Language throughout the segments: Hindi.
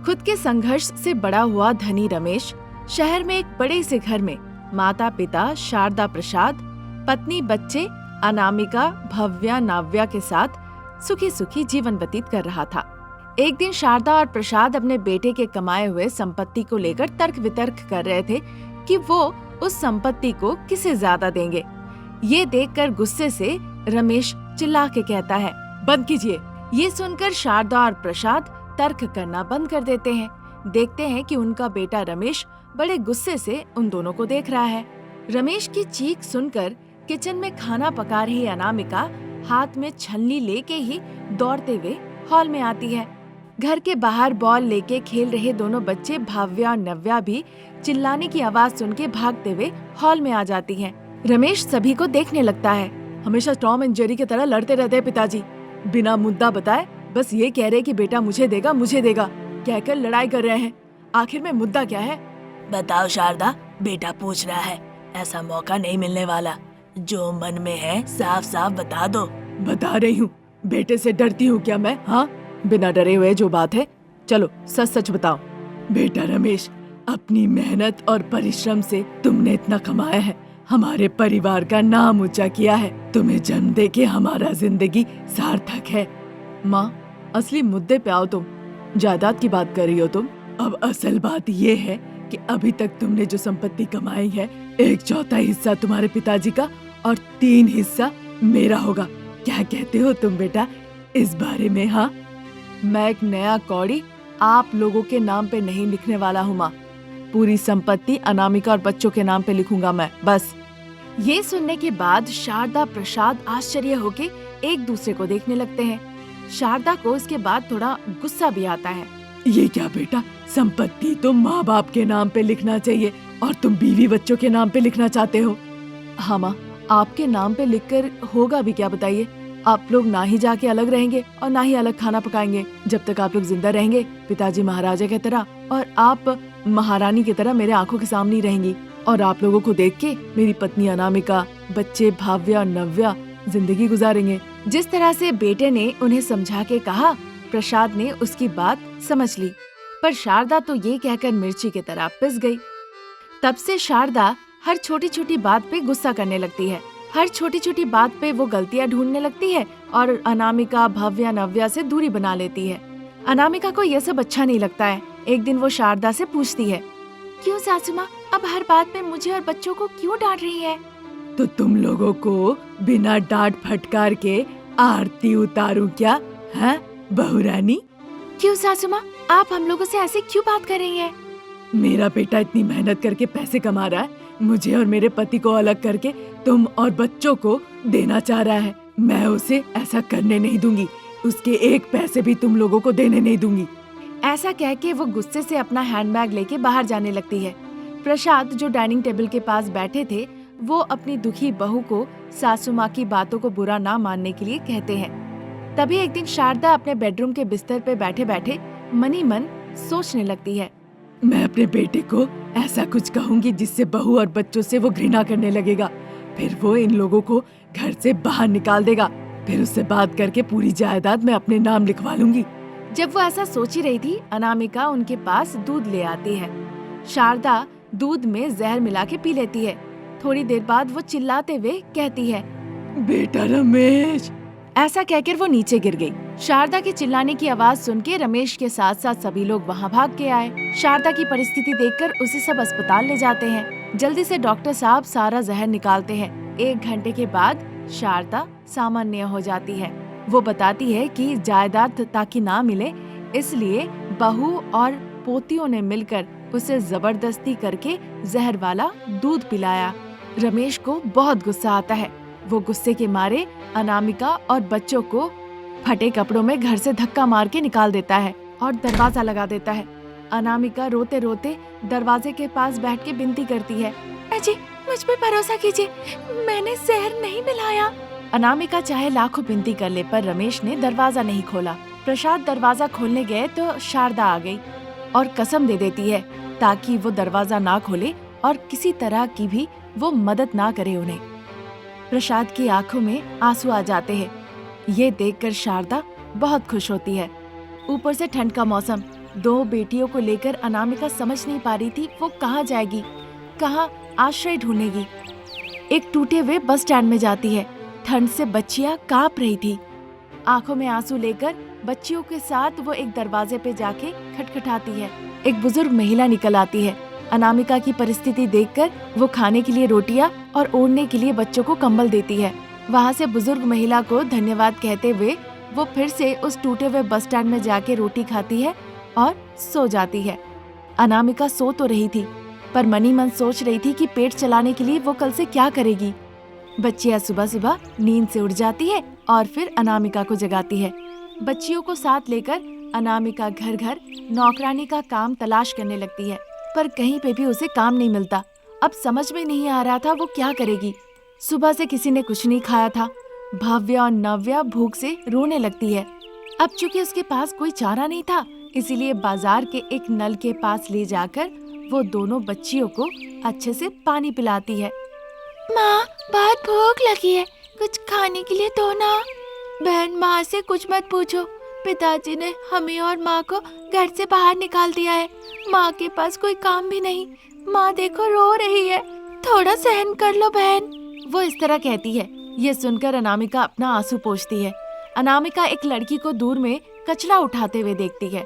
खुद के संघर्ष से बड़ा हुआ धनी रमेश शहर में एक बड़े से घर में माता पिता शारदा प्रसाद, पत्नी बच्चे अनामिका भव्या नाव्या के साथ सुखी सुखी जीवन व्यतीत कर रहा था। एक दिन शारदा और प्रसाद अपने बेटे के कमाए हुए संपत्ति को लेकर तर्क वितर्क कर रहे थे कि वो उस संपत्ति को किसे ज्यादा देंगे। ये देखकर गुस्से से रमेश चिल्ला के कहता है, बंद कीजिए। ये सुनकर शारदा और प्रसाद तर्क करना बंद कर देते हैं। देखते हैं कि उनका बेटा रमेश बड़े गुस्से से उन दोनों को देख रहा है। रमेश की चीख सुनकर किचन में खाना पका रही अनामिका हाथ में छलनी लेके ही दौड़ते हुए हॉल में आती है। घर के बाहर बॉल लेके खेल रहे दोनों बच्चे भव्या और नव्या भी चिल्लाने की आवाज सुन के भागते हुए हॉल में आ जाती हैं। रमेश सभी को देखने लगता है। हमेशा टॉम एंड जेरी की तरह लड़ते रहते हैं पिताजी, बिना मुद्दा बताए बस ये कह रहे कि बेटा मुझे देगा कहकर लड़ाई कर रहे हैं। आखिर में मुद्दा क्या है? बताओ शारदा, बेटा पूछ रहा है, ऐसा मौका नहीं मिलने वाला। जो मन में है साफ साफ बता दो। बता रही हूँ, बेटे से डरती हूँ क्या मैं? हाँ, बिना डरे हुए जो बात है, चलो सच सच बताओ। बेटा रमेश, अपनी मेहनत और परिश्रम से तुमने इतना कमाया है, हमारे परिवार का नाम ऊंचा किया है। तुम्हें जन्म देके हमारा जिंदगी सार्थक है। माँ, असली मुद्दे पे आओ। तुम जायदाद की बात कर रही हो तुम। अब असल बात ये है कि अभी तक तुमने जो संपत्ति कमाई है, 1/4 हिस्सा तुम्हारे पिताजी का और 3 हिस्सा मेरा होगा। क्या कहते हो तुम बेटा इस बारे में? हाँ, मैं एक नया कौड़ी आप लोगों के नाम पे नहीं लिखने वाला हूँ माँ। पूरी संपत्ति अनामिका और बच्चों के नाम पे लिखूंगा मैं, बस। ये सुनने के बाद शारदा प्रसाद आश्चर्य होके एक दूसरे को देखने लगते हैं। शारदा को इसके बाद थोड़ा गुस्सा भी आता है। ये क्या बेटा, संपत्ति तो माँ बाप के नाम पे लिखना चाहिए और तुम बीवी बच्चों के नाम पे लिखना चाहते हो। हाँ माँ, आपके नाम पे लिखकर होगा भी क्या बताइए? आप लोग ना ही जाके अलग रहेंगे और ना ही अलग खाना पकाएंगे। जब तक आप लोग जिंदा रहेंगे, पिताजी महाराजा की तरह और आप महारानी की तरह मेरे आंखों के सामने रहेंगी। और आप लोगों को देख के मेरी पत्नी अनामिका, बच्चे भव्या और नव्या जिंदगी गुजारेंगे। जिस तरह से बेटे ने उन्हें समझा के कहा, प्रसाद ने उसकी बात समझ ली, पर शारदा तो ये कहकर मिर्ची की तरह पिस गई। तब से शारदा हर छोटी छोटी बात पे गुस्सा करने लगती है। हर छोटी छोटी बात पे वो गलतियां ढूंढने लगती है और अनामिका भव्या नव्या से दूरी बना लेती है। अनामिका को यह सब अच्छा नहीं लगता है। एक दिन वो शारदा से पूछती है, क्यों सासू माँ, अब हर बात में मुझे और बच्चों को क्यों डांट रही है? तो तुम लोगों को बिना डांट फटकार के आरती उतारूं क्या? हाँ बहू रानी? क्यों सासू माँ, आप हम लोगों से ऐसे क्यों बात कर रही हैं? मेरा बेटा इतनी मेहनत करके पैसे कमा रहा है, मुझे और मेरे पति को अलग करके तुम और बच्चों को देना चाह रहा है। मैं उसे ऐसा करने नहीं दूंगी, उसके एक पैसे भी तुम लोगों को देने नहीं दूंगी। ऐसा कह के वो गुस्से से अपना हैंडबैग लेके बाहर जाने लगती है। प्रसाद जो डाइनिंग टेबल के पास बैठे थे, वो अपनी दुखी बहू को सासू माँ की बातों को बुरा ना मानने के लिए कहते हैं। तभी एक दिन शारदा अपने बेडरूम के बिस्तर पे बैठे बैठे मनी मन सोचने लगती है, मैं अपने बेटे को ऐसा कुछ कहूँगी जिससे बहू और बच्चों से वो घृणा करने लगेगा। फिर वो इन लोगों को घर से बाहर निकाल देगा। फिर उससे बात करके पूरी जायदाद मैं अपने नाम लिखवा लूंगी। जब वो ऐसा सोच ही रही थी, अनामिका उनके पास दूध ले आती है। शारदा दूध में जहर मिला के पी लेती है। थोड़ी देर बाद वो चिल्लाते हुए कहती है, बेटा रमेश। ऐसा कहकर वो नीचे गिर गई। शारदा के चिल्लाने की आवाज सुन के रमेश के साथ साथ सभी लोग वहाँ भाग के आए। शारदा की परिस्थिति देखकर उसे सब अस्पताल ले जाते हैं। जल्दी से डॉक्टर साहब सारा जहर निकालते हैं। 1 घंटे के बाद शारदा सामान्य हो जाती है। वो बताती है कि जायदाद ताकि ना मिले, इसलिए बहू और पोतियों ने मिलकर उसे जबरदस्ती करके जहर वाला दूध पिलाया। रमेश को बहुत गुस्सा आता है। वो गुस्से के मारे अनामिका और बच्चों को फटे कपड़ों में घर से धक्का मार के निकाल देता है और दरवाजा लगा देता है। अनामिका रोते रोते दरवाजे के पास बैठ के विनती करती है, अजी मुझ पे भरोसा कीजिए, मैंने जहर नहीं मिलाया। अनामिका चाहे लाखों विनती कर ले, पर रमेश ने दरवाजा नहीं खोला। प्रसाद दरवाजा खोलने गए तो शारदा आ गई और कसम दे देती है ताकि वो दरवाजा ना खोले और किसी तरह की भी वो मदद ना करे उन्हें। प्रसाद की आंखों में आंसू आ जाते हैं। ये देखकर शारदा बहुत खुश होती है। ऊपर से ठंड का मौसम, दो बेटियों को लेकर अनामिका समझ नहीं पा रही थी वो कहाँ जाएगी, कहाँ आश्रय ढूंढेगी। एक टूटे हुए बस स्टैंड में जाती है। ठंड से बच्चियां कांप रही थी। आंखों में आंसू लेकर बच्चियों के साथ वो एक दरवाजे पे जाके खटखटाती है। एक बुजुर्ग महिला निकल आती है। अनामिका की परिस्थिति देखकर वो खाने के लिए रोटियां और ओढ़ने के लिए बच्चों को कंबल देती है। वहाँ से बुजुर्ग महिला को धन्यवाद कहते हुए वो फिर से उस टूटे हुए बस स्टैंड में जाके रोटी खाती है और सो जाती है। अनामिका सो तो रही थी पर मनी मन सोच रही थी कि पेट चलाने के लिए वो कल से क्या करेगी। बच्चियां सुबह सुबह नींद से उठ जाती है और फिर अनामिका को जगाती है। बच्चियों को साथ लेकर अनामिका घर घर नौकरानी का काम तलाश करने लगती है, पर कहीं पे भी उसे काम नहीं मिलता। अब समझ में नहीं आ रहा था वो क्या करेगी। सुबह से किसी ने कुछ नहीं खाया था। भव्या और नव्या भूख से रोने लगती है। अब चूंकि उसके पास कोई चारा नहीं था, इसीलिए बाजार के एक नल के पास ले जाकर वो दोनों बच्चियों को अच्छे से पानी पिलाती है। माँ, बहुत भूख लगी है, कुछ खाने के लिए दो ना। बहन, माँ से कुछ मत पूछो, पिताजी ने हमें और माँ को घर से बाहर निकाल दिया है। माँ के पास कोई काम भी नहीं। माँ देखो रो रही है, थोड़ा सहन कर लो बहन। वो इस तरह कहती है। ये सुनकर अनामिका अपना आंसू पोंछती है। अनामिका एक लड़की को दूर में कचरा उठाते हुए देखती है।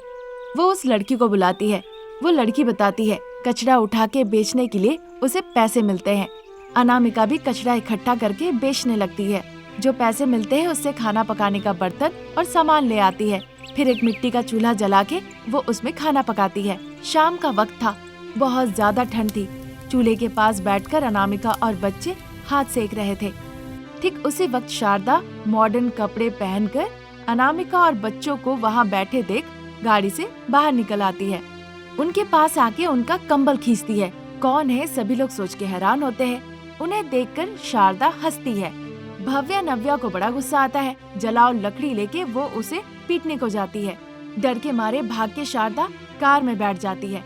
वो उस लड़की को बुलाती है। वो लड़की बताती है कचरा उठा के बेचने के लिए उसे पैसे मिलते हैं। अनामिका भी कचरा इकट्ठा करके बेचने लगती है। जो पैसे मिलते हैं उससे खाना पकाने का बर्तन और सामान ले आती है। फिर एक मिट्टी का चूल्हा जला के वो उसमें खाना पकाती है। शाम का वक्त था, बहुत ज्यादा ठंड थी। चूल्हे के पास बैठकर अनामिका और बच्चे हाथ सेक रहे थे। ठीक उसी वक्त शारदा मॉडर्न कपड़े पहनकर अनामिका और बच्चों को वहाँ बैठे देख गाड़ी से बाहर निकल आती है। उनके पास आके उनका कंबल खींचती है। कौन है, सभी लोग सोच के हैरान होते हैं। उन्हें देखकर शारदा हंसती है। भव्या नव्या को बड़ा गुस्सा आता है। जलाओ लकड़ी लेके वो उसे पीटने को जाती है। डर के मारे भाग के शारदा कार में बैठ जाती है।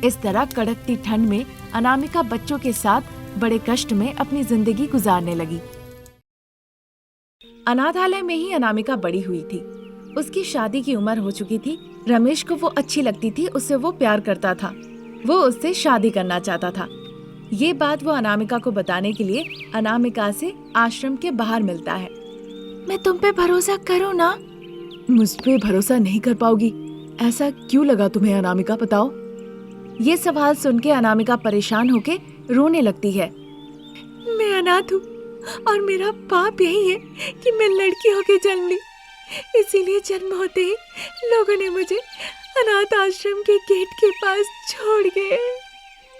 इस तरह कड़कती ठंड में अनामिका बच्चों के साथ बड़े कष्ट में अपनी जिंदगी गुजारने लगी। अनाथालय में ही अनामिका बड़ी हुई थी। उसकी शादी की उम्र हो चुकी थी। रमेश को वो अच्छी लगती थी, उससे वो प्यार करता था। वो उससे शादी करना चाहता था। ये बात वो अनामिका को बताने के लिए अनामिका से आश्रम के बाहर मिलता है। मैं तुम पे भरोसा करूँ ना? मुझ पे भरोसा नहीं कर पाओगी, ऐसा क्यों लगा तुम्हें अनामिका, बताओ। ये सवाल सुन के अनामिका परेशान होके रोने लगती है। मैं अनाथ हूँ और मेरा पाप यही है कि मैं लड़की होके जन्म ली। इसीलिए जन्म होते ही लोगों ने मुझे अनाथ आश्रम के गेट के पास छोड़ गए।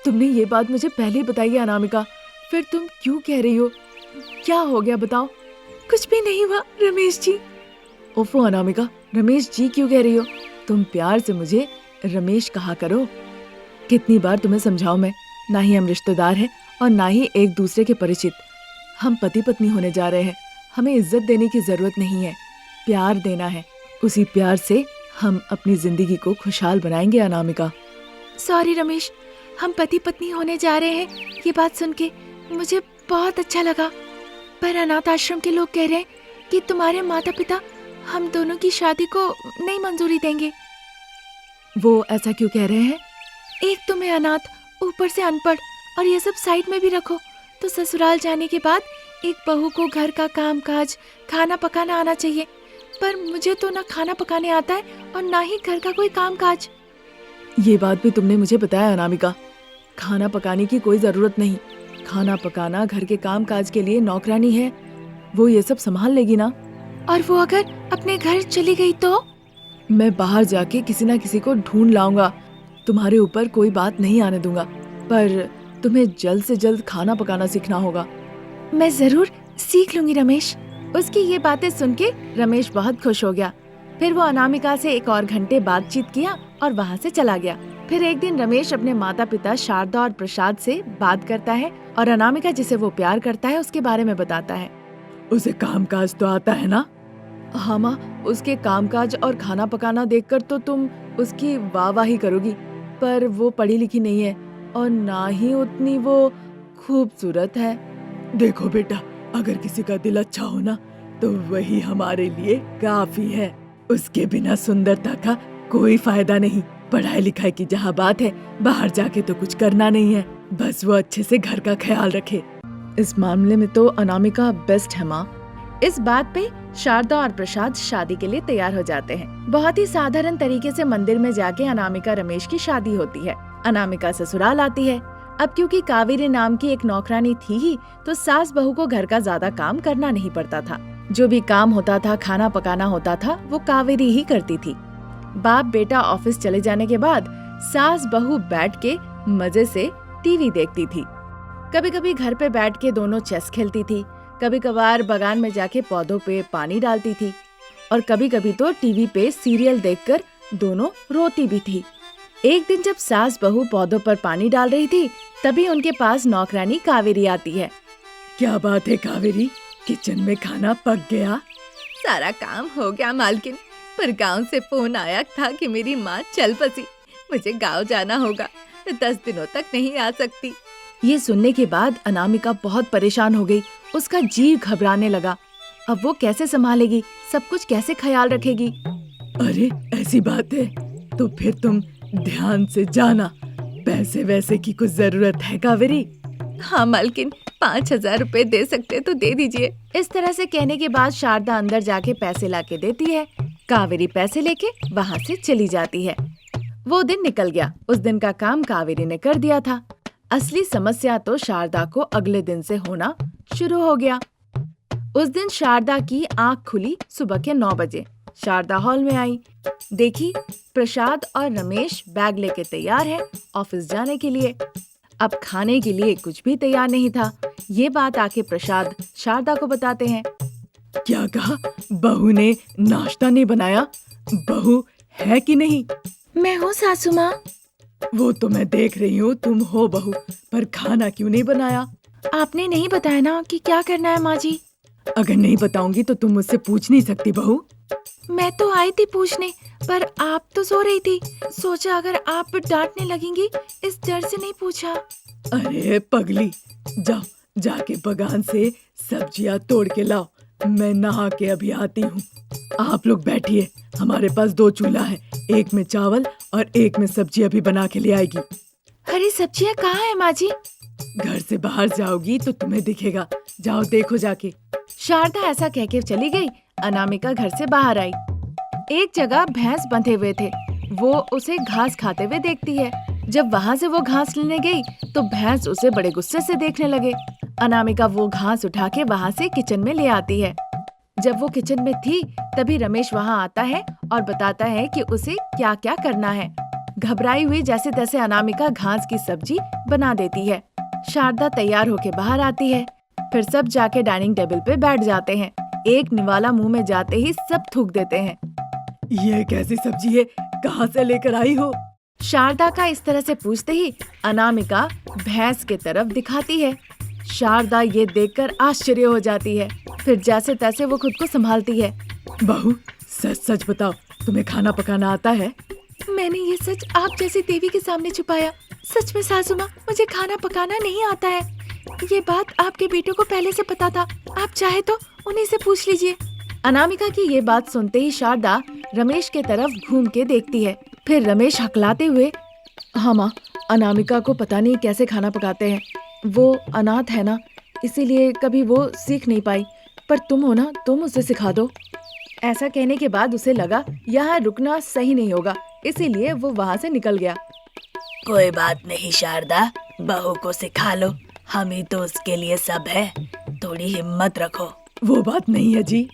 तुमने ये बात मुझे पहले ही बताई है अनामिका, फिर तुम क्यों कह रही हो? क्या हो गया बताओ। कुछ भी नहीं हुआ रमेश जी। ओफो अनामिका, रमेश जी क्यों कह रही हो? तुम प्यार से मुझे रमेश कहा करो। कितनी बार तुम्हें समझाऊं मैं, ना ही हम रिश्तेदार हैं और ना ही एक दूसरे के परिचित। हम पति पत्नी होने जा रहे हैं। हमें इज्जत देने की जरूरत नहीं है, प्यार देना है। उसी प्यार से हम अपनी जिंदगी को खुशहाल बनाएंगे अनामिका। सॉरी रमेश, हम पति पत्नी होने जा रहे हैं। ये बात सुन के मुझे बहुत अच्छा लगा, पर अनाथ आश्रम के लोग कह रहे हैं कि तुम्हारे माता पिता हम दोनों की शादी को नहीं मंजूरी देंगे। वो ऐसा क्यों कह रहे हैं? एक तो मैं अनाथ, ऊपर से अनपढ़, और ये सब साइड में भी रखो तो ससुराल जाने के बाद एक बहू को घर का काम काज, खाना पकाना आना चाहिए। पर मुझे तो ना खाना पकाने आता है और ना ही घर का कोई काम काज। ये बात भी तुमने मुझे बताया अनामिका। खाना पकाने की कोई जरूरत नहीं। खाना पकाना घर के काम काज के लिए नौकरानी है, वो ये सब संभाल लेगी ना। और वो अगर अपने घर चली गई तो? मैं बाहर जाके किसी ना किसी को ढूंढ लाऊंगा। तुम्हारे ऊपर कोई बात नहीं आने दूंगा, पर तुम्हें जल्द से जल्द खाना पकाना सीखना होगा। मैं जरूर सीख लूंगी रमेश। उसकी ये बातें सुन के रमेश बहुत खुश हो गया। फिर वो अनामिका से एक और घंटे बातचीत किया और वहाँ से चला गया। फिर एक दिन रमेश अपने माता पिता शारदा और प्रसाद से बात करता है और अनामिका जिसे वो प्यार करता है उसके बारे में बताता है। उसे कामकाज तो आता है ना? हाँ माँ, उसके कामकाज और खाना पकाना देखकर तो तुम उसकी वाहवाही करोगी, पर वो पढ़ी लिखी नहीं है और ना ही उतनी वो खूबसूरत है। देखो बेटा, अगर किसी का दिल अच्छा हो ना तो वही हमारे लिए काफी है। उसके बिना सुंदरता का कोई फायदा नहीं, पढ़ाई लिखाई की जहाँ बात है, बाहर जाके तो कुछ करना नहीं है, बस वो अच्छे से घर का ख्याल रखे। इस मामले में तो अनामिका बेस्ट है माँ। इस बात पे शारदा और प्रसाद शादी के लिए तैयार हो जाते हैं। बहुत ही साधारण तरीके से मंदिर में जाके अनामिका रमेश की शादी होती है। अनामिका ससुराल आती है। अब क्योंकि कावेरी नाम की एक नौकरानी थी ही, तो सास बहू को घर का ज्यादा काम करना नहीं पड़ता था। जो भी काम होता था, खाना पकाना होता था, वो कावेरी ही करती थी। बाप बेटा ऑफिस चले जाने के बाद सास बहू बैठ के मजे से टीवी देखती थी। कभी कभी घर पे बैठ के दोनों चेस खेलती थी, कभी कभार बागान में जाके पौधों पे पानी डालती थी, और कभी कभी तो टीवी पे सीरियल देखकर दोनों रोती भी थी। एक दिन जब सास बहू पौधों पर पानी डाल रही थी, तभी उनके पास नौकरानी कावेरी आती है। क्या बात है कावेरी, किचन में खाना पक गया? सारा काम हो गया मालकिन, पर गांव से फोन आया था कि मेरी माँ चल बसी, मुझे गांव जाना होगा, 10 दिनों तक नहीं आ सकती। ये सुनने के बाद अनामिका बहुत परेशान हो गई। उसका जी घबराने लगा। अब वो कैसे संभालेगी, सब कुछ कैसे ख्याल रखेगी? अरे ऐसी बात है तो फिर तुम ध्यान से जाना। पैसे वैसे की कुछ जरूरत है कावेरी? हाँ मालकिन, 5,000 रुपए दे सकते तो दे दीजिए। इस तरह से कहने के बाद शारदा अंदर जाके पैसे लाके देती है। कावेरी पैसे लेके वहाँ से चली जाती है। वो दिन निकल गया। उस दिन का काम कावेरी ने कर दिया था। असली समस्या तो शारदा को अगले दिन से होना शुरू हो गया। उस दिन शारदा की आंख खुली सुबह के 9 बजे। शारदा हॉल में आई, देखी प्रसाद और रमेश बैग लेके तैयार है ऑफिस जाने के लिए। अब खाने के लिए कुछ भी तैयार नहीं था। ये बात आके प्रसाद शारदा को बताते हैं। क्या कहा? बहू ने नाश्ता नहीं बनाया? बहू है कि नहीं? मैं हूँ सासू माँ। वो तो मैं देख रही हूँ, तुम हो बहू, पर खाना क्यों नहीं बनाया? आपने नहीं बताया ना कि क्या करना है माँ जी। अगर नहीं बताऊंगी तो तुम मुझसे पूछ नहीं सकती बहू। मैं तो आई थी पूछने, पर आप तो सो रही थी। सोचा अगर आप डांटने लगेंगी, इस डर से नहीं पूछा। अरे पगली, जाओ जाके बगान से सब्जियां तोड़ के लाओ, मैं नहा के अभी आती हूँ। आप लोग बैठिए, हमारे पास 2 चूल्हा है, एक में चावल और एक में सब्जी अभी बना के ले आएगी। हरी सब्जियाँ कहाँ है माँ जी? घर से बाहर जाओगी तो तुम्हें दिखेगा, जाओ देखो जाके। शारदा ऐसा कह के चली गई। अनामिका घर से बाहर आई। एक जगह भैंस बंधे हुए थे। वो उसे घास खाते हुए देखती है। जब वहाँ से वो घास लेने गई तो भैंस उसे बड़े गुस्से से देखने लगे। अनामिका वो घास उठा के वहाँ से किचन में ले आती है। जब वो किचन में थी तभी रमेश वहाँ आता है और बताता है कि उसे क्या क्या करना है। घबराई हुई जैसे तैसे अनामिका घास की सब्जी बना देती है। शारदा तैयार होके बाहर आती है। फिर सब जाके डाइनिंग टेबल पे बैठ जाते हैं। एक निवाला मुंह में जाते ही सब थूक देते हैं। ये कैसी सब्जी है, कहाँ से लेकर आई हो? शारदा का इस तरह से पूछते ही अनामिका भैंस के तरफ दिखाती है। शारदा ये देखकर आश्चर्य हो जाती है। फिर जैसे तैसे वो खुद को संभालती है। बहू सच सच बताओ, तुम्हें खाना पकाना आता है? मैंने ये सच आप जैसी देवी के सामने छुपाया। सच में सासू माँ, मुझे खाना पकाना नहीं आता है। ये बात आपके बेटों को पहले से पता था, आप चाहे तो उन्हीं से पूछ लीजिए। अनामिका की ये बात सुनते ही शारदा रमेश के तरफ घूम के देखती है। फिर रमेश हकलाते हुए, हाँ माँ, अनामिका को पता नहीं कैसे खाना पकाते हैं। वो अनाथ है ना, इसीलिए कभी वो सीख नहीं पाई, पर तुम हो ना, तुम उसे सिखा दो। ऐसा कहने के बाद उसे लगा यहाँ रुकना सही नहीं होगा, इसीलिए वो वहाँ से निकल गया। कोई बात नहीं शारदा, बहू को सिखा लो, हम ही तो उसके लिए सब है। थोड़ी हिम्मत रखो। वो बात नहीं है जी।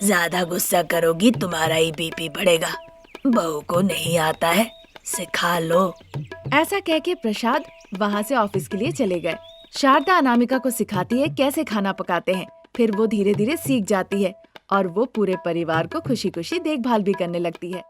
ज्यादा गुस्सा करोगी तुम्हारा ही बीपी बढ़ेगा। बहू को नहीं आता है, सिखा लो। ऐसा कह के प्रसाद वहाँ से ऑफिस के लिए चले गए। शारदा अनामिका को सिखाती है कैसे खाना पकाते हैं। फिर वो धीरे धीरे सीख जाती है और वो पूरे परिवार को खुशी खुशी देखभाल भी करने लगती है।